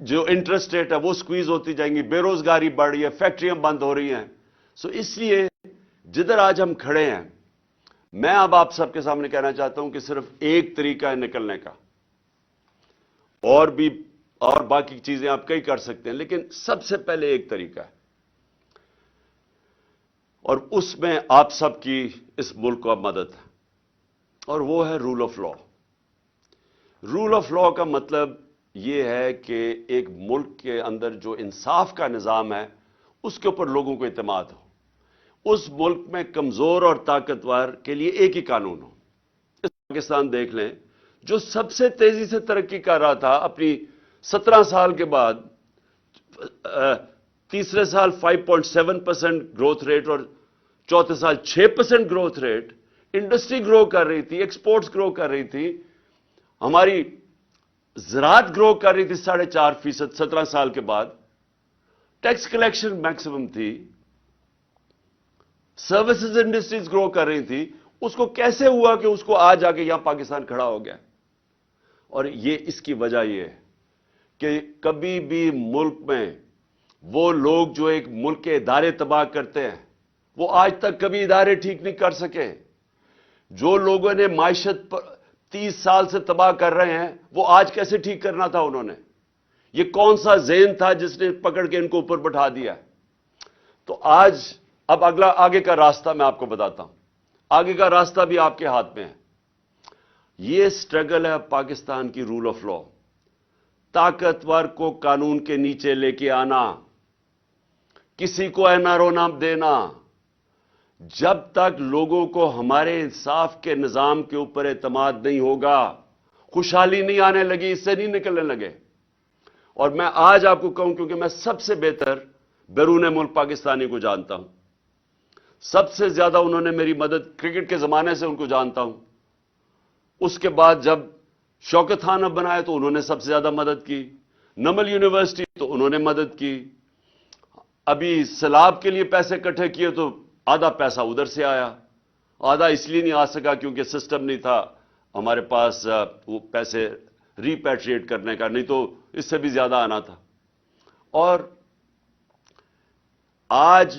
جو interest rate ہے وہ سکویز ہوتی جائیں گی, بے روزگاری بڑھ رہی ہے, فیکٹریاں بند ہو رہی ہیں. سو اس لیے جدھر آج ہم کھڑے ہیں, میں اب آپ سب کے سامنے کہنا چاہتا ہوں کہ صرف ایک طریقہ ہے نکلنے کا, اور باقی چیزیں آپ کئی کر سکتے ہیں, لیکن سب سے پہلے ایک طریقہ ہے, اور اس میں آپ سب کی اس ملک کو اب مدد ہے, اور وہ ہے rule of law. Rule of law کا مطلب یہ ہے کہ ایک ملک کے اندر جو انصاف کا نظام ہے اس کے اوپر لوگوں کو اعتماد ہو. اس ملک میں کمزور اور طاقتور کے لیے ایک ہی قانون ہو. پاکستان دیکھ لیں, جو سب سے تیزی سے ترقی کر رہا تھا اپنی 17 سال کے بعد, تیسرے سال 5.7% گروتھ ریٹ اور چوتھے سال 6% گروتھ ریٹ, انڈسٹری گرو کر رہی تھی, ایکسپورٹس گرو کر رہی تھی, ہماری زراعت گرو کر رہی تھی 4.5% 17 سال کے بعد, ٹیکس کلیکشن میکسیمم تھی, سروسز انڈسٹریز گرو کر رہی تھی. اس کو کیسے ہوا کہ اس کو آج آ کے یہاں پاکستان کھڑا ہو گیا؟ اور یہ اس کی وجہ یہ ہے کہ کبھی بھی ملک میں وہ لوگ جو ایک ملک کے ادارے تباہ کرتے ہیں وہ آج تک کبھی ادارے ٹھیک نہیں کر سکے. جو لوگوں نے معیشت 30 سال سے تباہ کر رہے ہیں وہ آج کیسے ٹھیک کرنا تھا انہوں نے؟ یہ کون سا ذہن تھا جس نے پکڑ کے ان کو اوپر بٹھا دیا؟ تو آج اب آگے کا راستہ میں آپ کو بتاتا ہوں. آگے کا راستہ بھی آپ کے ہاتھ میں ہے. یہ سٹرگل ہے پاکستان کی رول آف لا, طاقتور کو قانون کے نیچے لے کے آنا, کسی کو NRO نہ دینا. جب تک لوگوں کو ہمارے انصاف کے نظام کے اوپر اعتماد نہیں ہوگا, خوشحالی نہیں آنے لگی, اس سے نہیں نکلنے لگے. اور میں آج آپ کو کہوں, کیونکہ میں سب سے بہتر بیرون ملک پاکستانی کو جانتا ہوں, سب سے زیادہ انہوں نے میری مدد کرکٹ کے زمانے سے ان کو جانتا ہوں. اس کے بعد جب شوکت خان اب بنائے تو انہوں نے سب سے زیادہ مدد کی, نمل یونیورسٹی تو انہوں نے مدد کی, ابھی سیلاب کے لیے پیسے اکٹھے کیے تو آدھا پیسہ ادھر سے آیا, آدھا اس لیے نہیں آ سکا کیونکہ سسٹم نہیں تھا ہمارے پاس وہ پیسے ریپیٹریٹ کرنے کا, نہیں تو اس سے بھی زیادہ آنا تھا. اور آج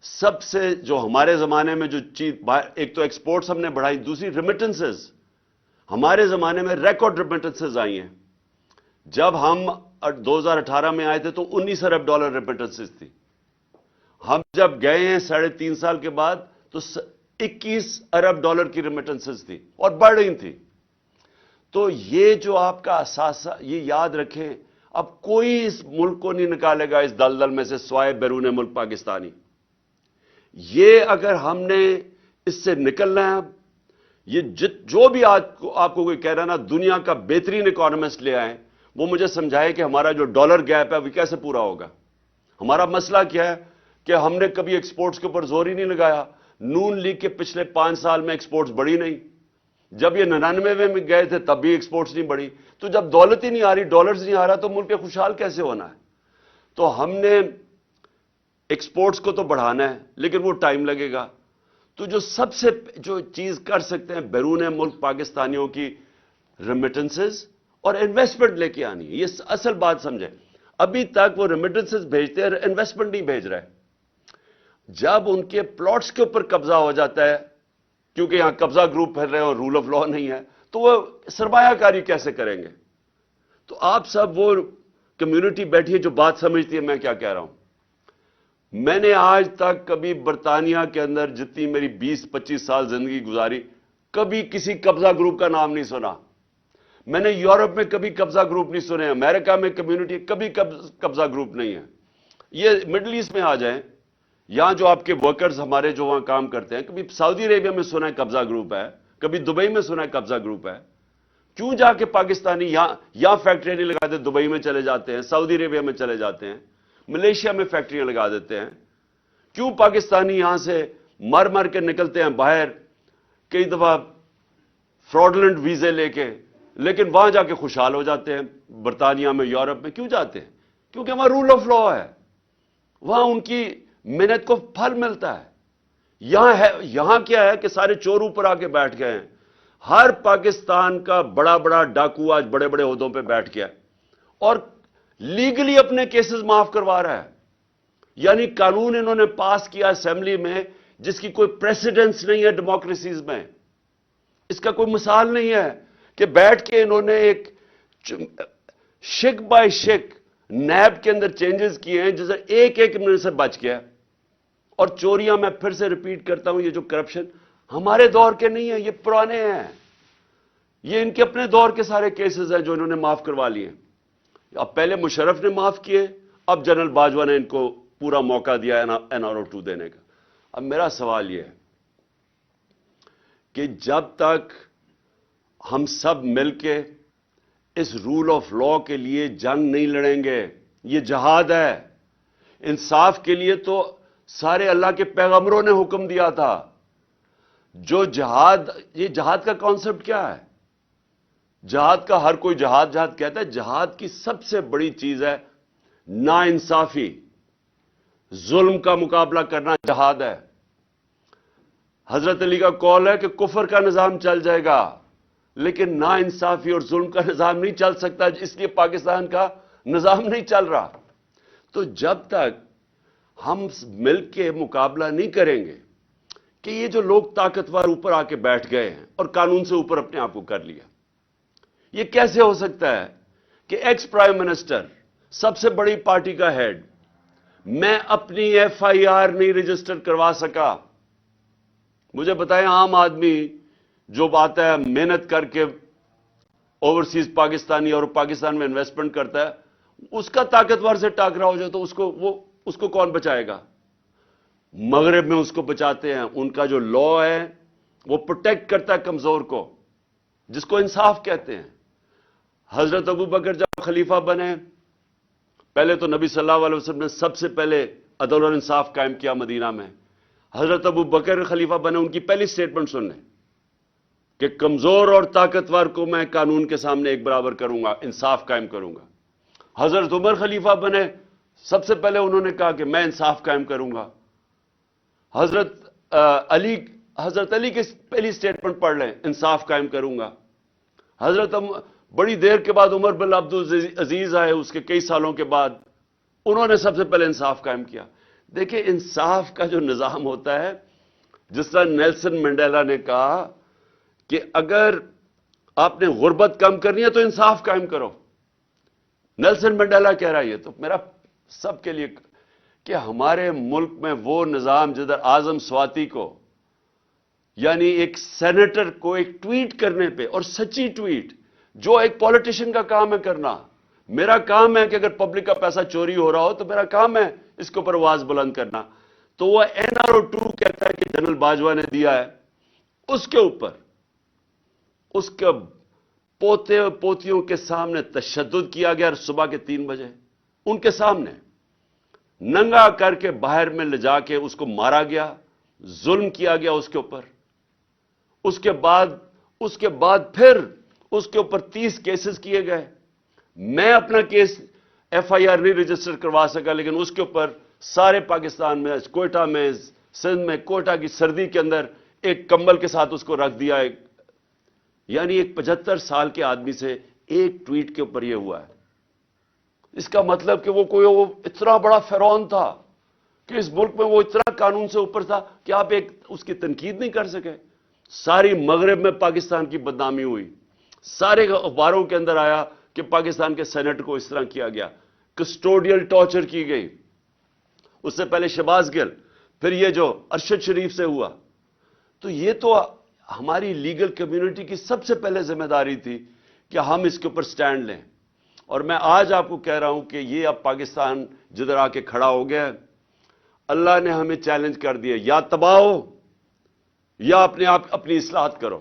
سب سے جو ہمارے زمانے میں جو چیز, ایک تو ایکسپورٹس ہم نے بڑھائی, دوسری ریمیٹنسز. ہمارے زمانے میں ریکارڈ ریمیٹنسز آئی ہیں. جب ہم 2018 میں آئے تھے تو $19 ارب ریمیٹنسز تھی. ہم جب گئے ہیں 3.5 سال کے بعد تو $21 ارب کی ریمیٹنسز تھی اور بڑھ رہی تھی. تو یہ جو آپ کا اثاثہ, یہ یاد رکھیں, اب کوئی اس ملک کو نہیں نکالے گا اس دلدل میں سے سوائے بیرون ملک پاکستانی. یہ اگر ہم نے اس سے نکلنا ہے, یہ جو بھی آپ کو کوئی کہہ رہا ہے نا دنیا کا بہترین اکانومسٹ لے آئیں, وہ مجھے سمجھائے کہ ہمارا جو ڈالر گیپ ہے وہ کیسے پورا ہوگا. ہمارا مسئلہ کیا ہے کہ ہم نے کبھی ایکسپورٹس کے اوپر زور ہی نہیں لگایا. نون لیگ کے پچھلے 5 سال میں ایکسپورٹس بڑھی نہیں. جب یہ 99 میں گئے تھے تب بھی ایکسپورٹس نہیں بڑھی. تو جب دولت ہی نہیں آ رہی, ڈالرز نہیں آ رہا, تو ملک خوشحال کیسے ہونا ہے؟ تو ہم نے ایکسپورٹس کو تو بڑھانا ہے لیکن وہ ٹائم لگے گا. تو جو سب سے جو چیز کر سکتے ہیں بیرون ملک پاکستانیوں کی ریمیٹنسز اور انویسٹمنٹ لے کے آنی ہے. یہ اصل بات سمجھیں. ابھی تک وہ ریمیٹنسز بھیجتے ہیں, انویسٹمنٹ نہیں بھیج رہے. جب ان کے پلاٹس کے اوپر قبضہ ہو جاتا ہے, کیونکہ یہاں قبضہ گروپ پھر رہے ہیں اور رول آف لا نہیں ہے, تو وہ سرمایہ کاری کیسے کریں گے؟ تو آپ سب وہ کمیونٹی بیٹھی ہے جو بات سمجھتی ہے میں کیا کہہ رہا ہوں. میں نے آج تک کبھی برطانیہ کے اندر جتنی میری 20-25 سال زندگی گزاری, کبھی کسی قبضہ گروپ کا نام نہیں سنا. میں نے یورپ میں کبھی قبضہ گروپ نہیں سنے, امریکہ میں کمیونٹی کبھی قبضہ گروپ نہیں ہے. یہ مڈل ایسٹ میں آ جائیں, یہاں جو آپ کے ورکرز ہمارے جو وہاں کام کرتے ہیں, کبھی سعودی عربیہ میں سنا ہے قبضہ گروپ ہے, کبھی دبئی میں سنا ہے قبضہ گروپ ہے. کیوں جا کے پاکستانی یہاں فیکٹریاں نہیں لگاتے, دبئی میں چلے جاتے ہیں, سعودی عربیہ میں چلے جاتے ہیں, ملیشیا میں فیکٹریاں لگا دیتے ہیں؟ کیوں پاکستانی یہاں سے مر کے نکلتے ہیں باہر, کئی دفعہ فراڈلنٹ ویزے لے کے, لیکن وہاں جا کے خوشحال ہو جاتے ہیں برطانیہ میں, یورپ میں. کیوں جاتے ہیں؟ کیونکہ وہاں رول آف لا ہے, وہاں ان کی محنت کو پھل ملتا ہے. یہاں کیا ہے کہ سارے چور اوپر آ کے بیٹھ گئے ہیں. ہر پاکستان کا بڑا ڈاکو آج بڑے عہدوں پہ بیٹھ گیا, اور لیگلی اپنے کیسز معاف کروا رہا ہے. یعنی قانون انہوں نے پاس کیا اسمبلی میں جس کی کوئی پریسیڈنس نہیں ہے ڈیموکریسیز میں. اس کا کوئی مثال نہیں ہے کہ بیٹھ کے انہوں نے ایک شک بائی شک نیب کے اندر چینجز کیے ہیں جسے ایک ایک منٹ سے بچ گیا. اور چوریاں میں پھر سے ریپیٹ کرتا ہوں, یہ جو کرپشن ہمارے دور کے نہیں ہیں, یہ پرانے ہیں. یہ ان کے اپنے دور کے سارے کیسز ہیں جو انہوں نے معاف کروا لیے. اب پہلے مشرف نے معاف کیے, اب جنرل باجوہ نے ان کو پورا موقع دیا NRO2 دینے کا. اب میرا سوال یہ ہے کہ جب تک ہم سب مل کے اس رول آف لا کے لیے جنگ نہیں لڑیں گے, یہ جہاد ہے. انصاف کے لیے تو سارے اللہ کے پیغمبروں نے حکم دیا تھا. جو جہاد, یہ جہاد کا کانسیپٹ کیا ہے؟ جہاد کا ہر کوئی جہاد کہتا ہے. جہاد کی سب سے بڑی چیز ہے نا انصافی, ظلم کا مقابلہ کرنا جہاد ہے. حضرت علی کا قول ہے کہ کفر کا نظام چل جائے گا لیکن نا انصافی اور ظلم کا نظام نہیں چل سکتا, اس لیے پاکستان کا نظام نہیں چل رہا. تو جب تک ہم مل کے مقابلہ نہیں کریں گے کہ یہ جو لوگ طاقتور اوپر آ کے بیٹھ گئے ہیں اور قانون سے اوپر اپنے آپ کو کر لیا, یہ کیسے ہو سکتا ہے کہ ایکس پرائم منسٹر, سب سے بڑی پارٹی کا ہیڈ, میں اپنی FIR نہیں رجسٹر کروا سکا. مجھے بتائیں, عام آدمی جو آتا ہے محنت کر کے اوورسیز پاکستانی اور پاکستان میں انویسٹمنٹ کرتا ہے, اس کا طاقتور سے ٹاکرا ہو جائے تو اس کو کون بچائے گا؟ مغرب میں اس کو بچاتے ہیں. ان کا جو لا ہے وہ پروٹیکٹ کرتا ہے کمزور کو, جس کو انصاف کہتے ہیں. حضرت ابو بکر جب خلیفہ بنے, پہلے تو نبی صلی اللہ علیہ وسلم نے سب سے پہلے عدل اور انصاف قائم کیا مدینہ میں. حضرت ابو بکر خلیفہ بنے, ان کی پہلی سٹیٹمنٹ سن لیں کہ کمزور اور طاقتور کو میں قانون کے سامنے ایک برابر کروں گا, انصاف قائم کروں گا. حضرت عمر خلیفہ بنے, سب سے پہلے انہوں نے کہا کہ میں انصاف قائم کروں گا. حضرت علی کی پہلی سٹیٹمنٹ پڑھ لیں, انصاف قائم کروں گا. بڑی دیر کے بعد عمر بن عبد العزیز آئے, اس کے کئی سالوں کے بعد, انہوں نے سب سے پہلے انصاف قائم کیا. دیکھیں انصاف کا جو نظام ہوتا ہے, جس طرح نیلسن منڈیلا نے کہا کہ اگر آپ نے غربت کم کرنی ہے تو انصاف قائم کرو. نیلسن منڈیلا کہہ رہا ہے. یہ تو میرا سب کے لیے کہ ہمارے ملک میں وہ نظام جدھر اعظم سواتی کو, یعنی ایک سینیٹر کو ایک ٹویٹ کرنے پہ, اور سچی ٹویٹ جو ایک پولیٹیشین کا کام ہے کرنا, میرا کام ہے کہ اگر پبلک کا پیسہ چوری ہو رہا ہو تو میرا کام ہے اس کے اوپر آواز بلند کرنا. تو وہ NRO2 کہتا ہے کہ جنرل باجوہ نے دیا ہے, اس کے اوپر اس کے پوتے پوتیوں کے سامنے تشدد کیا گیا. صبح کے 3 بجے ان کے سامنے ننگا کر کے باہر میں لے جا کے اس کو مارا گیا, ظلم کیا گیا اس کے اوپر. اس کے بعد پھر اس کے اوپر 30 کیسز کیے گئے. میں اپنا کیس FIR نہیں رجسٹر کروا سکا, لیکن اس کے اوپر سارے پاکستان میں, کوئٹہ میں, سندھ میں, کوئٹہ کی سردی کے اندر ایک کمبل کے ساتھ اس کو رکھ دیا. یعنی ایک 75 سال کے آدمی سے ایک ٹویٹ کے اوپر یہ ہوا ہے. اس کا مطلب کہ وہ اتنا بڑا فرعون تھا کہ اس ملک میں وہ اتنا قانون سے اوپر تھا کہ آپ اس کی تنقید نہیں کر سکے. ساری مغرب میں پاکستان کی بدنامی ہوئی, سارے اخباروں کے اندر آیا کہ پاکستان کے سینٹ کو اس طرح کیا گیا, کسٹوڈیل ٹارچر کی گئی. اس سے پہلے شہباز گل, پھر یہ جو ارشد شریف سے ہوا. تو یہ تو ہماری لیگل کمیونٹی کی سب سے پہلے ذمہ داری تھی کہ ہم اس کے اوپر سٹینڈ لیں. اور میں آج آپ کو کہہ رہا ہوں کہ یہ اب پاکستان جدھر آ کے کھڑا ہو گیا, اللہ نے ہمیں چیلنج کر دیا, یا تباہ ہو یا اپنی اصلاحات کرو,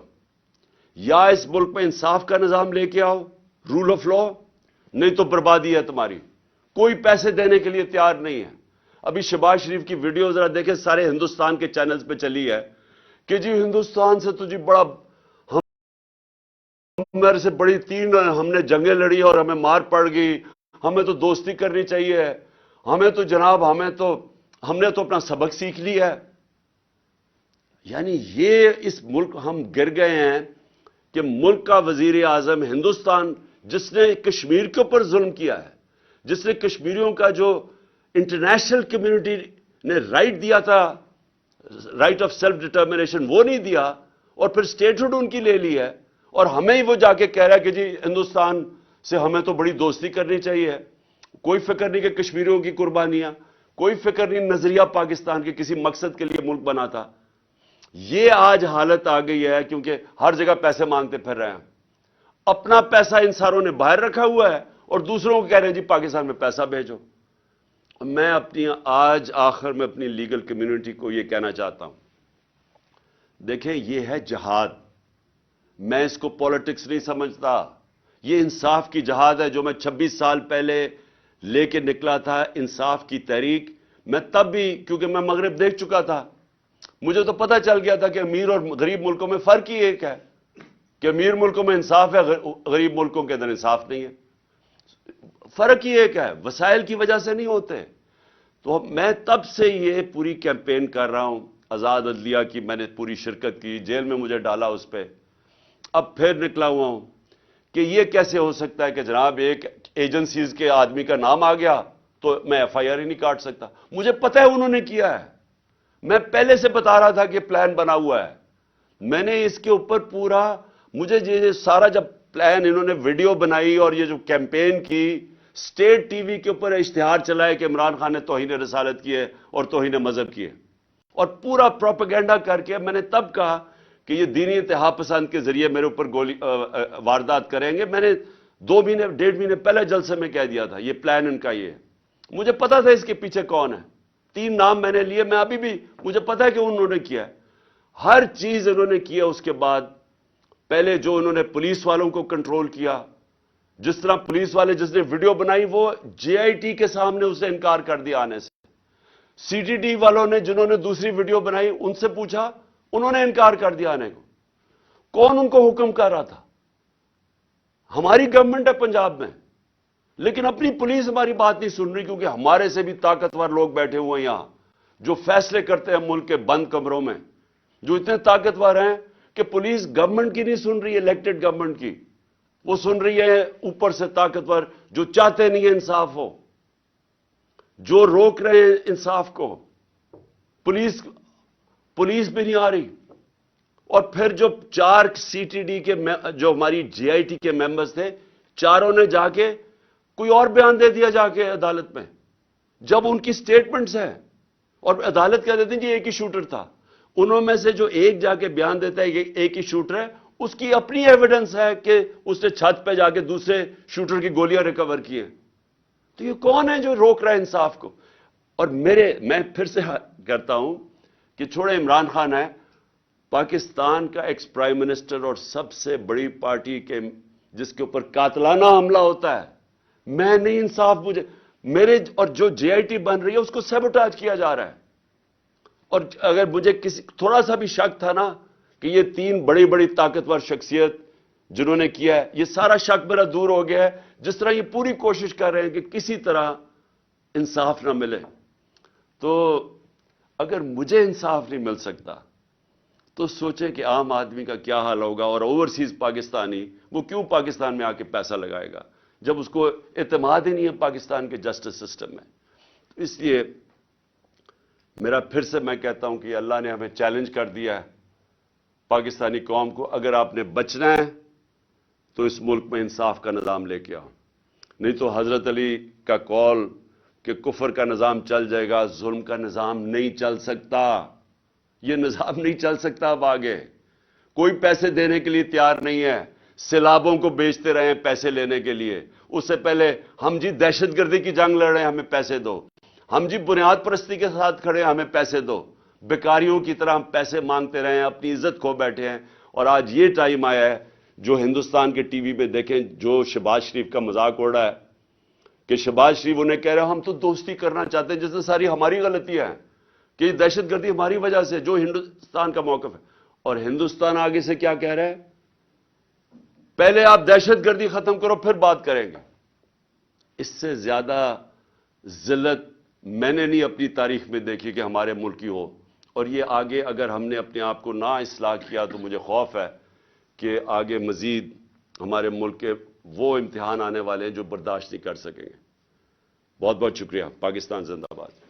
یا اس ملک میں انصاف کا نظام لے کے آؤ, رول آف لا, نہیں تو بربادی ہے تمہاری. کوئی پیسے دینے کے لیے تیار نہیں ہے. ابھی شہباز شریف کی ویڈیو ذرا دیکھیں, سارے ہندوستان کے چینلز پہ چلی ہے کہ جی ہندوستان سے تو جی بڑا, میرے سے بڑی 3 ہم نے جنگیں لڑی اور ہمیں مار پڑ گئی, ہمیں تو دوستی کرنی چاہیے, ہمیں تو جناب ہم نے تو اپنا سبق سیکھ لیا ہے. یعنی یہ اس ملک ہم گر گئے ہیں کہ ملک کا وزیر اعظم ہندوستان, جس نے کشمیر کے اوپر ظلم کیا ہے, جس نے کشمیریوں کا جو انٹرنیشنل کمیونٹی نے رائٹ دیا تھا، رائٹ آف سیلف ڈٹرمنیشن، وہ نہیں دیا، اور پھر اسٹیٹہڈ ان کی لے لی ہے، اور ہمیں ہی وہ جا کے کہہ رہا ہے کہ جی ہندوستان سے ہمیں تو بڑی دوستی کرنی چاہیے، کوئی فکر نہیں کہ کشمیریوں کی قربانیاں، کوئی فکر نہیں نظریہ پاکستان کے کسی مقصد کے لیے ملک بنا تھا۔ یہ آج حالت آ گئی ہے کیونکہ ہر جگہ پیسے مانگتے پھر رہے ہیں، اپنا پیسہ ان ساروں نے باہر رکھا ہوا ہے اور دوسروں کو کہہ رہے ہیں جی پاکستان میں پیسہ بھیجو۔ میں اپنی آج آخر میں اپنی لیگل کمیونٹی کو یہ کہنا چاہتا ہوں، دیکھیں یہ ہے جہاد، میں اس کو پولیٹکس نہیں سمجھتا، یہ انصاف کی جہاد ہے جو میں 26 سال پہلے لے کے نکلا تھا، انصاف کی تحریک۔ میں تب بھی، کیونکہ میں مغرب دیکھ چکا تھا، مجھے تو پتہ چل گیا تھا کہ امیر اور غریب ملکوں میں فرق ہی ایک ہے، کہ امیر ملکوں میں انصاف ہے، غریب ملکوں کے اندر انصاف نہیں ہے، فرق ہی ایک ہے، وسائل کی وجہ سے نہیں ہوتے۔ تو میں تب سے یہ پوری کیمپین کر رہا ہوں، آزاد عدلیہ کی میں نے پوری شرکت کی، جیل میں مجھے ڈالا اس پہ، اب پھر نکلا ہوا ہوں کہ یہ کیسے ہو سکتا ہے کہ جناب ایک ایجنسیز کے آدمی کا نام آ گیا تو میں ایف آئی آر ہی نہیں کاٹ سکتا، مجھے پتہ ہے انہوں نے کیا ہے، میں پہلے سے بتا رہا تھا کہ پلان بنا ہوا ہے، میں نے اس کے اوپر پورا، مجھے یہ سارا جب پلان انہوں نے ویڈیو بنائی اور یہ جو کیمپین کی، اسٹیٹ ٹی وی کے اوپر اشتہار چلائے کہ عمران خان نے توہین رسالت کی ہے اور توہین مذہب کی ہے، اور پورا پروپیگنڈا کر کے میں نے تب کہا کہ یہ دینی انتہا پسند کے ذریعے میرے اوپر واردات کریں گے۔ میں نے 2 مہینے 1.5 مہینے پہلے جلسے میں کہہ دیا تھا یہ پلان ان کا یہ ہے، مجھے پتا تھا اس کے پیچھے کون ہے، 3 نام میں نے لیے، میں ابھی بھی مجھے پتا ہے کہ انہوں نے کیا ہے، ہر چیز انہوں نے کیا۔ اس کے بعد پہلے جو انہوں نے پولیس والوں کو کنٹرول کیا، جس طرح پولیس والے جس نے ویڈیو بنائی وہ جے آئی ٹی کے سامنے اسے انکار کر دیا آنے سے، سی ٹی ڈی والوں نے جنہوں نے دوسری ویڈیو بنائی ان سے پوچھا، انہوں نے انکار کر دیا آنے کو۔ کون ان کو حکم کر رہا تھا؟ ہماری گورنمنٹ ہے پنجاب میں، لیکن اپنی پولیس ہماری بات نہیں سن رہی، کیونکہ ہمارے سے بھی طاقتور لوگ بیٹھے ہوئے ہیں یہاں جو فیصلے کرتے ہیں ملک کے بند کمروں میں، جو اتنے طاقتور ہیں کہ پولیس گورنمنٹ کی نہیں سن رہی ہے، الیکٹڈ گورنمنٹ کی، وہ سن رہی ہے اوپر سے طاقتور جو چاہتے نہیں ہے انصاف ہو، جو روک رہے ہیں انصاف کو۔ پولیس بھی نہیں آ رہی، اور پھر جو 4 سی ٹی ڈی کے جو ہماری جے آئی ٹی کے ممبرز تھے، چاروں نے جا کے کوئی اور بیان دے دیا جا کے عدالت میں، جب ان کی سٹیٹمنٹس ہیں، اور عدالت کہہ دیتے ہیں جی ایک ہی شوٹر تھا، انہوں میں سے جو ایک جا کے بیان دیتا ہے کہ ایک ہی شوٹر ہے، اس کی اپنی ایویڈنس ہے کہ اس نے چھت پہ جا کے دوسرے شوٹر کی گولیاں ریکور کی ہیں۔ تو یہ کون ہے جو روک رہا ہے انصاف کو؟ اور میں پھر سے کرتا ہوں کہ چھوڑے عمران خان ہے، پاکستان کا ایکس پرائم منسٹر اور سب سے بڑی پارٹی کے جس کے اوپر قاتلانہ حملہ ہوتا ہے، میں نہیں انصاف مجھے میرے اور جو جے آئی ٹی بن رہی ہے اس کو سیبوٹاج کیا جا رہا ہے، اور اگر مجھے کسی تھوڑا سا بھی شک تھا نا کہ یہ 3 بڑی بڑی طاقتور شخصیت جنہوں نے کیا ہے، یہ سارا شک میرا دور ہو گیا ہے، جس طرح یہ پوری کوشش کر رہے ہیں کہ کسی طرح انصاف نہ ملے۔ تو اگر مجھے انصاف نہیں مل سکتا تو سوچیں کہ عام آدمی کا کیا حال ہوگا، اور اوورسیز پاکستانی وہ کیوں پاکستان میں آ کے پیسہ لگائے گا جب اس کو اعتماد ہی نہیں ہے پاکستان کے جسٹس سسٹم میں۔ اس لیے میرا پھر سے میں کہتا ہوں کہ اللہ نے ہمیں چیلنج کر دیا ہے پاکستانی قوم کو، اگر آپ نے بچنا ہے تو اس ملک میں انصاف کا نظام لے کے آؤ، نہیں تو حضرت علی کا قول کہ کفر کا نظام چل جائے گا، ظلم کا نظام نہیں چل سکتا، یہ نظام نہیں چل سکتا۔ اب آگے کوئی پیسے دینے کے لیے تیار نہیں ہے، سیلابوں کو بیچتے رہے ہیں پیسے لینے کے لیے، اس سے پہلے ہم جی دہشت گردی کی جنگ لڑ رہے ہیں ہمیں پیسے دو، ہم جی بنیاد پرستی کے ساتھ کھڑے ہیں ہمیں پیسے دو، بیکاریوں کی طرح ہم پیسے مانگتے رہے ہیں، اپنی عزت کھو بیٹھے ہیں۔ اور آج یہ ٹائم آیا ہے، جو ہندوستان کے ٹی وی پہ دیکھیں جو شہباز شریف کا مذاق اڑ رہا ہے کہ شہباز شریف انہیں کہہ رہے ہیں ہم تو دوستی کرنا چاہتے ہیں، جس میں ساری ہماری غلطیاں ہیں کہ یہ دہشت گردی ہماری وجہ سے، جو ہندوستان کا موقف ہے۔ اور ہندوستان آگے سے کیا کہہ رہا ہے؟ پہلے آپ دہشت گردی ختم کرو پھر بات کریں گے۔ اس سے زیادہ ذلت میں نے نہیں اپنی تاریخ میں دیکھی کہ ہمارے ملک کی ہو، اور یہ آگے اگر ہم نے اپنے آپ کو نہ اصلاح کیا تو مجھے خوف ہے کہ آگے مزید ہمارے ملک کے وہ امتحان آنے والے ہیں جو برداشت نہیں کر سکیں گے۔ بہت بہت شکریہ. پاکستان زندہ باد.